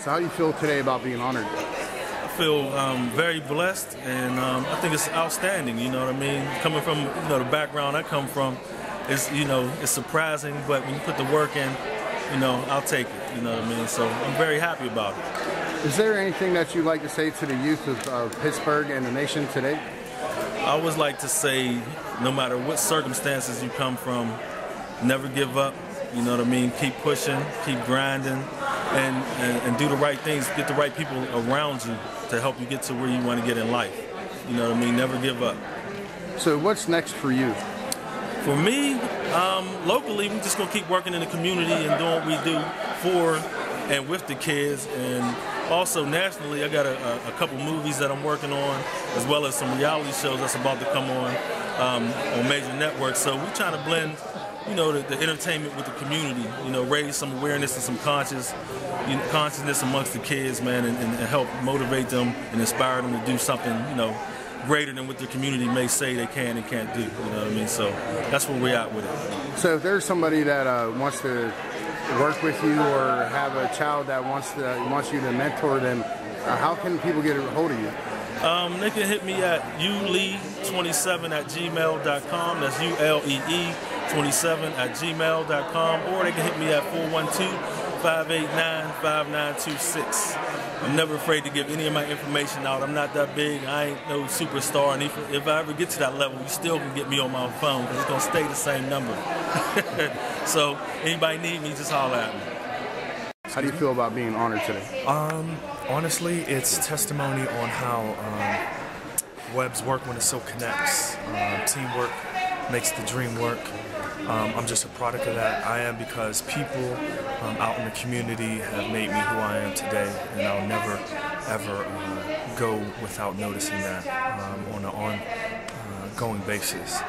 So how do you feel today about being honored? I feel very blessed, and I think it's outstanding. You know what I mean? Coming from the background I come from, it's surprising, but when you put the work in, I'll take it. You know what I mean? So I'm very happy about it. Is there anything that you'd like to say to the youth of Pittsburgh and the nation today? I always like to say, no matter what circumstances you come from, never give up. You know what I mean? Keep pushing, keep grinding, and do the right things. Get the right people around you to help you get to where you want to get in life. You know what I mean? Never give up. So what's next for you? For me, locally, we're just going to keep working in the community and doing what we do for and with the kids. And also nationally, I got a couple movies that I'm working on, as well as some reality shows that's about to come on major networks. So we're trying to blend the entertainment with the community, raise some awareness and some consciousness amongst the kids, man, and help motivate them and inspire them to do something, greater than what the community may say they can and can't do, you know what I mean? So that's where we're at with it. So if there's somebody that wants to work with you or have a child that wants you to mentor them, how can people get a hold of you? They can hit me at ulee27@gmail.com. That's ULEE27@gmail.com, or they can hit me at 412-589-5926. I'm never afraid to give any of my information out. I'm not that big. I ain't no superstar, and if I ever get to that level, you still can get me on my phone because it's gonna stay the same number. So anybody need me, just holler at me. How do you feel about being honored today? Honestly, it's testimony on how webs work when it so connects. Teamwork makes the dream work. I'm just a product of that. I am because people out in the community have made me who I am today, and I'll never, ever go without noticing that on an ongoing basis.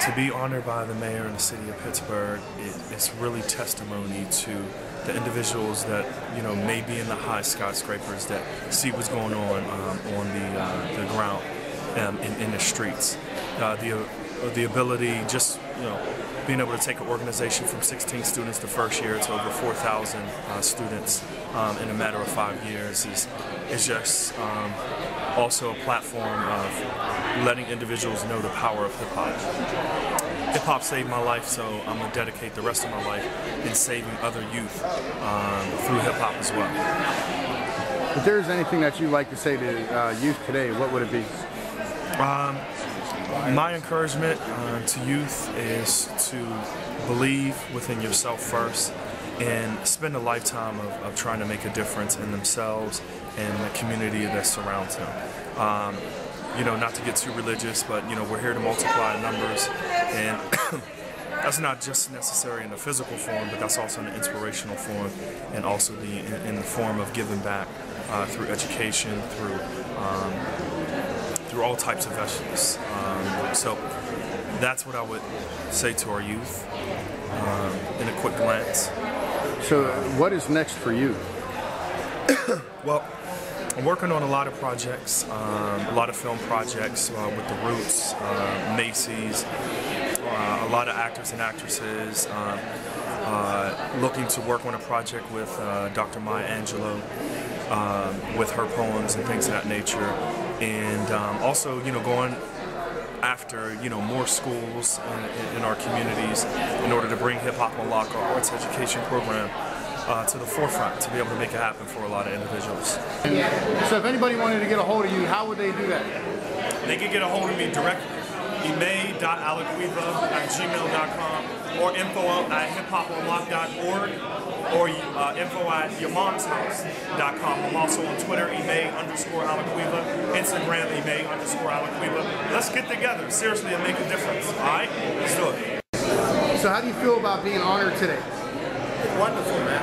To be honored by the mayor in the city of Pittsburgh, it's really testimony to the individuals that may be in the high skyscrapers that see what's going on the ground in the streets. The ability, just being able to take an organization from 16 students the first year to over 4,000 students in a matter of 5 years is just also a platform of letting individuals know the power of hip-hop. Hip-hop saved my life, so I'm going to dedicate the rest of my life in saving other youth through hip-hop as well. If there's anything that you'd like to say to youth today, what would it be? My encouragement to youth is to believe within yourself first and spend a lifetime of trying to make a difference in themselves and the community that surrounds them. Not to get too religious, but we're here to multiply numbers, and that's not just necessary in the physical form, but that's also in the inspirational form, and also in the form of giving back through education, through all types of vegetables. So that's what I would say to our youth in a quick glance. So what is next for you? Well, I'm working on a lot of projects, a lot of film projects with The Roots, Macy's, a lot of actors and actresses, looking to work on a project with Dr. Maya Angelou, with her poems and things of that nature, and also, going after, more schools in our communities in order to bring Hip Hop Unlock, our arts education program, to the forefront to be able to make it happen for a lot of individuals. So if anybody wanted to get a hold of you, how would they do that? They can get a hold of me directly, email.alaquiva@gmail.com, or info@hiphopunlock.org, or info@yourmomshouse.com. I'm also on Twitter, email_Alaquiva, Instagram, email_Alaquiva. Let's get together, seriously, and make a difference, all right? Let's do it. So how do you feel about being honored today? It's wonderful, man.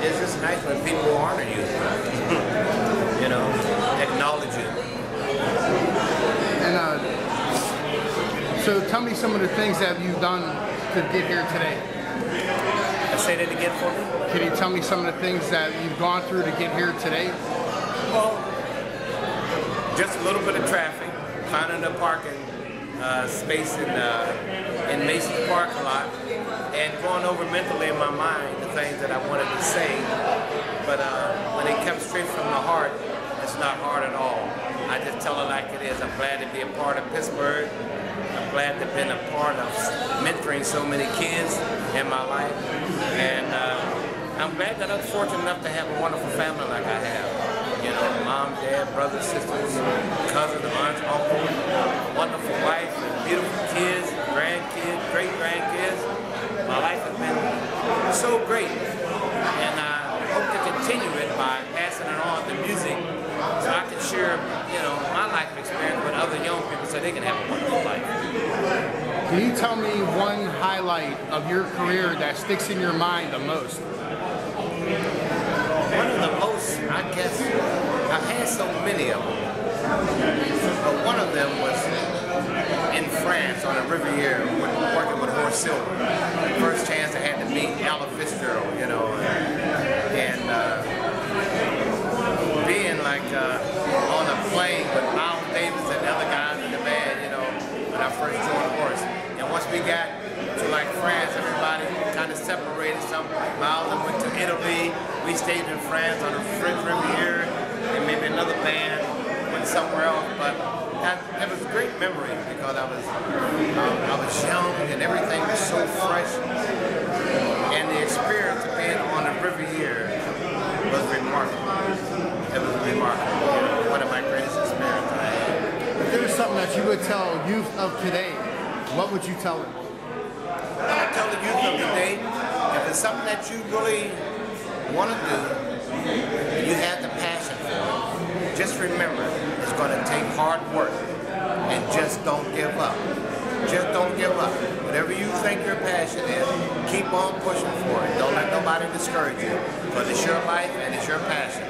It's just nice when people honor you, acknowledge you. And so tell me some of the things that you've done to get here today. Say that again for me. Can you tell me some of the things that you've gone through to get here today? Well, just a little bit of traffic, finding a parking space in Mason's Park a lot, and going over mentally in my mind the things that I wanted to say. But when it comes straight from the heart, it's not hard at all. I just tell it like it is. I'm glad to be a part of Pittsburgh. I'm glad to have been a part of mentoring so many kids in my life. And I'm glad that I'm fortunate enough to have a wonderful family like I have. You know, mom, dad, brothers, sisters, cousins, aunts, uncles, a wonderful wife, and beautiful kids, grandkids, great-grandkids. My life has been so great. And I hope to continue it by passing it on to music so I can share, you know, my life experience with other young people so they can have a wonderful life. Can you tell me one highlight of your career that sticks in your mind the most? One of the most, I guess, I've had so many of them, but one of them was in France on the Riviera working with Horace Silver. First chance I had to meet Ella Fitzgerald, you know, and being like on a plane with Miles Davis and the other guys in the band, you know, when I first joined Horace. And once we got to like France, everybody kind of separated. Miles went to Italy. We stayed in France on the French Riviera, and maybe another band went somewhere else. But that was a great memory because I was young and everything was so fresh, and the experience of being on the Riviera was remarkable. It was remarkable. One of my greatest experiences I had. If there was something that you would tell youth of today, what would you tell them? I would tell the youth of today, if it's something that you really want to do, you have the passion for it, just remember, it's going to take hard work, and just don't give up. Just don't give up. Whatever you think your passion is, keep on pushing for it. Don't let nobody discourage you, because it's your life and it's your passion.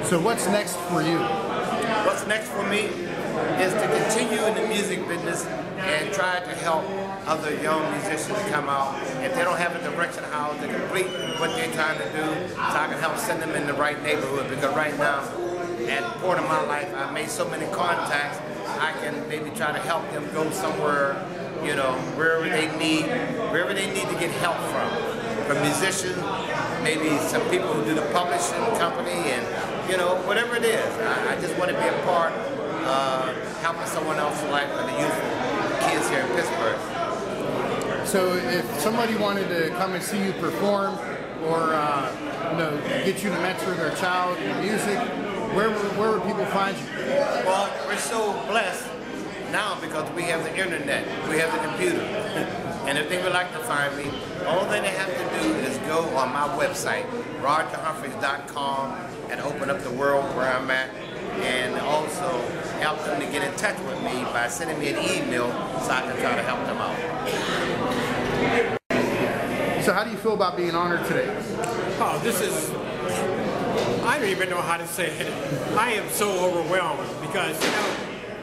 So what's next for you? What's next for me is to continue in the music business and try to help other young musicians come out. If they don't have a direction how to complete what they're trying to do, so I can help send them in the right neighborhood. Because right now, at the point of my life, I've made so many contacts, I can maybe try to help them go somewhere, you know, wherever they need to get help from musicians, maybe some people who do the publishing company, and you know, whatever it is. I just want to be a part of helping someone else's life and the youthful kids here in Pittsburgh. So if somebody wanted to come and see you perform, or you know, get you to mentor their child in music, where would people find you? Well, we're so blessed now because we have the internet, we have the computer. And if they would like to find me, all they have to do is go on my website, rogerhumphreys.com, and open up the world where I'm at, and also help them to get in touch with me by sending me an email so I can try to help them out. So how do you feel about being honored today? Oh, this is, I don't even know how to say it. I am so overwhelmed because, you know,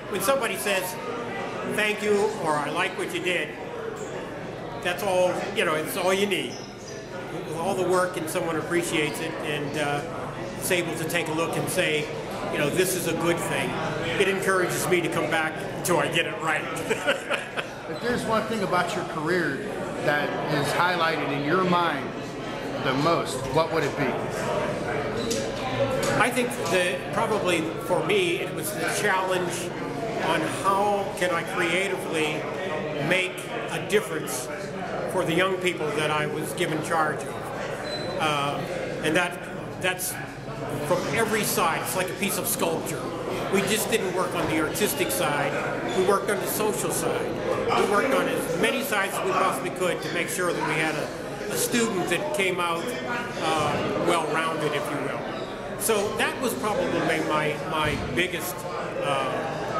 when somebody says, thank you, or I like what you did, that's all, you know, it's all you need. All the work and someone appreciates it and is able to take a look and say, you know, this is a good thing. It encourages me to come back until I get it right. If there's one thing about your career that is highlighted in your mind the most, what would it be? I think that probably for me it was the challenge on how can I creatively make a difference for the young people that I was given charge of. And that's from every side. It's like a piece of sculpture. We just didn't work on the artistic side. We worked on the social side. We worked on as many sides as we possibly could to make sure that we had a student that came out well-rounded, if you will. So that was probably my biggest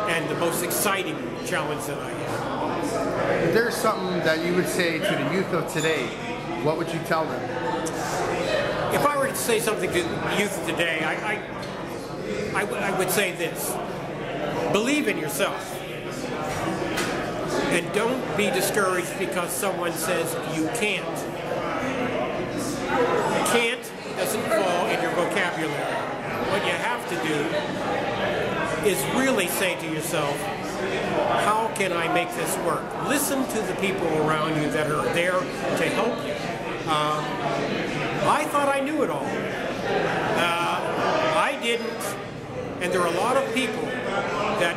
and the most exciting challenge that I had. If there's something that you would say to the youth of today, what would you tell them? If I were to say something to the youth today, I would say this. Believe in yourself. And don't be discouraged because someone says you can't. Can't doesn't fall in your vocabulary. What you have to do is really say to yourself, how can I make this work? Listen to the people around you that are there to help you. I thought I knew it all. I didn't, and there are a lot of people that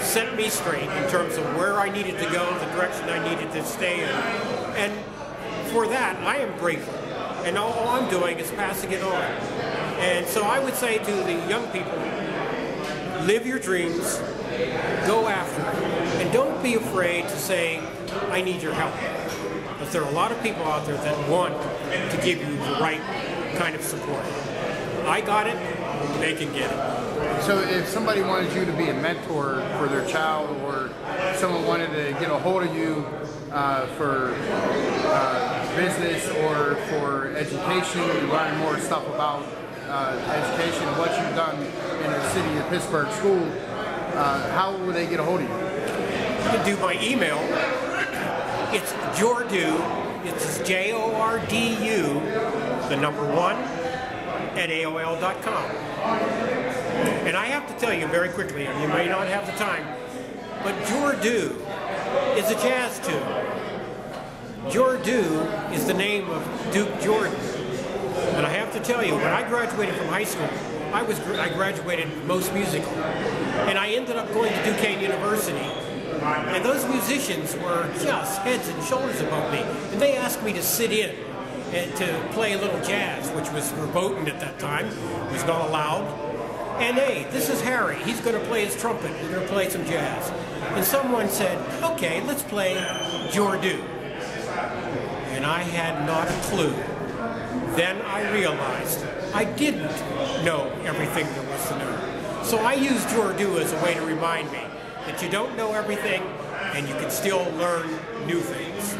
set me straight in terms of where I needed to go, the direction I needed to stay in. And for that, I am grateful. And all I'm doing is passing it on. And so I would say to the young people, live your dreams, go after it, and don't be afraid to say, I need your help. Because there are a lot of people out there that want to give you the right kind of support. I got it, they can get it. So if somebody wanted you to be a mentor for their child, or someone wanted to get a hold of you for business or for education, and learn more stuff about education and what you've done in the city of Pittsburgh school, how would they get a hold of you? You can do my email. It's Jordu, it's Jordu, the number 1, at AOL.com. And I have to tell you very quickly, and you may not have the time, but Jordu is a jazz tune. Jordu is the name of Duke Jordan. And I have to tell you, when I graduated from high school, I graduated most musical. And I ended up going to Duquesne University. And those musicians were just heads and shoulders above me. And they asked me to sit in and to play a little jazz, which was verboten at that time. It was not allowed. And hey, this is Harry. He's going to play his trumpet. We're going to play some jazz. And someone said, okay, let's play Jordu. And I had not a clue. Then I realized I didn't know everything there was to know. So I used Jordu as a way to remind me that you don't know everything and you can still learn new things.